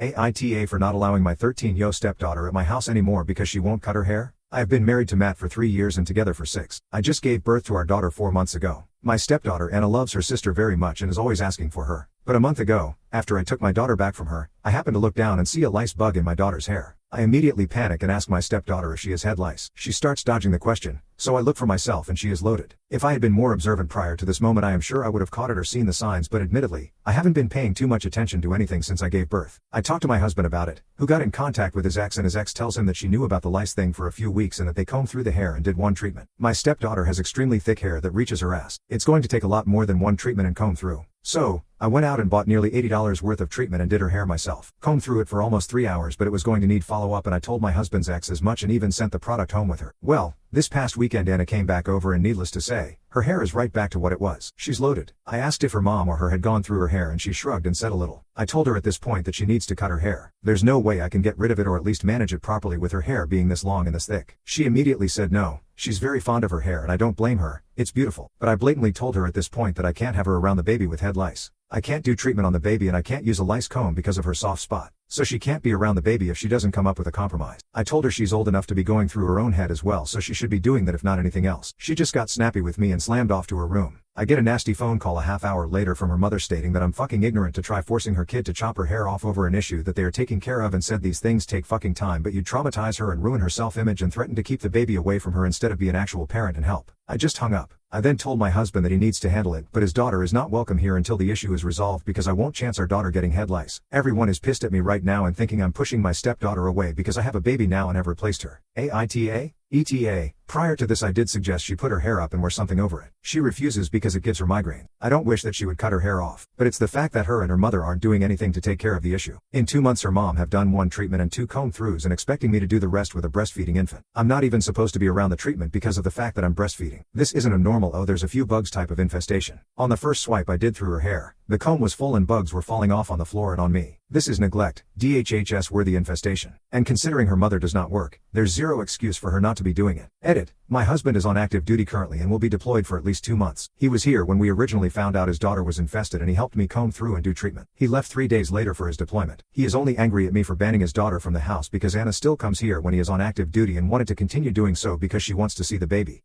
AITA for not allowing my 13-year-old stepdaughter at my house anymore because she won't cut her hair? I have been married to Matt for 3 years and together for 6. I just gave birth to our daughter 4 months ago. My stepdaughter Anna loves her sister very much and is always asking for her. But a month ago, after I took my daughter back from her, I happened to look down and see a lice bug in my daughter's hair. I immediately panic and ask my stepdaughter if she has head lice. She starts dodging the question, so I look for myself and she is loaded. If I had been more observant prior to this moment, I am sure I would have caught it or seen the signs, but admittedly, I haven't been paying too much attention to anything since I gave birth. I talked to my husband about it, who got in contact with his ex, and his ex tells him that she knew about the lice thing for a few weeks and that they combed through the hair and did one treatment. My stepdaughter has extremely thick hair that reaches her ass. It's going to take a lot more than one treatment and comb through. So, I went out and bought nearly $80 worth of treatment and did her hair myself. Combed through it for almost 3 hours, but it was going to need follow-up, and I told my husband's ex as much and even sent the product home with her. Well, this past weekend Anna came back over and needless to say, her hair is right back to what it was. She's loaded. I asked if her mom or her had gone through her hair and she shrugged and said a little. I told her at this point that she needs to cut her hair. There's no way I can get rid of it or at least manage it properly with her hair being this long and this thick. She immediately said no. She's very fond of her hair and I don't blame her, it's beautiful. But I blatantly told her at this point that I can't have her around the baby with head lice. I can't do treatment on the baby and I can't use a lice comb because of her soft spot. So she can't be around the baby if she doesn't come up with a compromise. I told her she's old enough to be going through her own head as well, so she should be doing that if not anything else. She just got snappy with me and slammed off to her room. I get a nasty phone call a half hour later from her mother stating that I'm fucking ignorant to try forcing her kid to chop her hair off over an issue that they are taking care of, and said these things take fucking time but you'd traumatize her and ruin her self-image, and threatened to keep the baby away from her instead of be an actual parent and help. I just hung up. I then told my husband that he needs to handle it, but his daughter is not welcome here until the issue is resolved because I won't chance our daughter getting head lice. Everyone is pissed at me right now and thinking I'm pushing my stepdaughter away because I have a baby now and have replaced her. AITA? ETA? Prior to this I did suggest she put her hair up and wear something over it. She refuses because it gives her migraine. I don't wish that she would cut her hair off, but it's the fact that her and her mother aren't doing anything to take care of the issue. In 2 months her mom have done 1 treatment and 2 comb throughs and expecting me to do the rest with a breastfeeding infant. I'm not even supposed to be around the treatment because of the fact that I'm breastfeeding. This isn't a normal "oh there's a few bugs" type of infestation. On the first swipe I did through her hair, the comb was full and bugs were falling off on the floor and on me. This is neglect, DHHS worthy infestation. And considering her mother does not work, there's zero excuse for her not to be doing it. Edit. My husband is on active duty currently and will be deployed for at least 2 months. He was here when we originally found out his daughter was infested and he helped me comb through and do treatment. He left 3 days later for his deployment. He is only angry at me for banning his daughter from the house because Anna still comes here when he is on active duty and wanted to continue doing so because she wants to see the baby.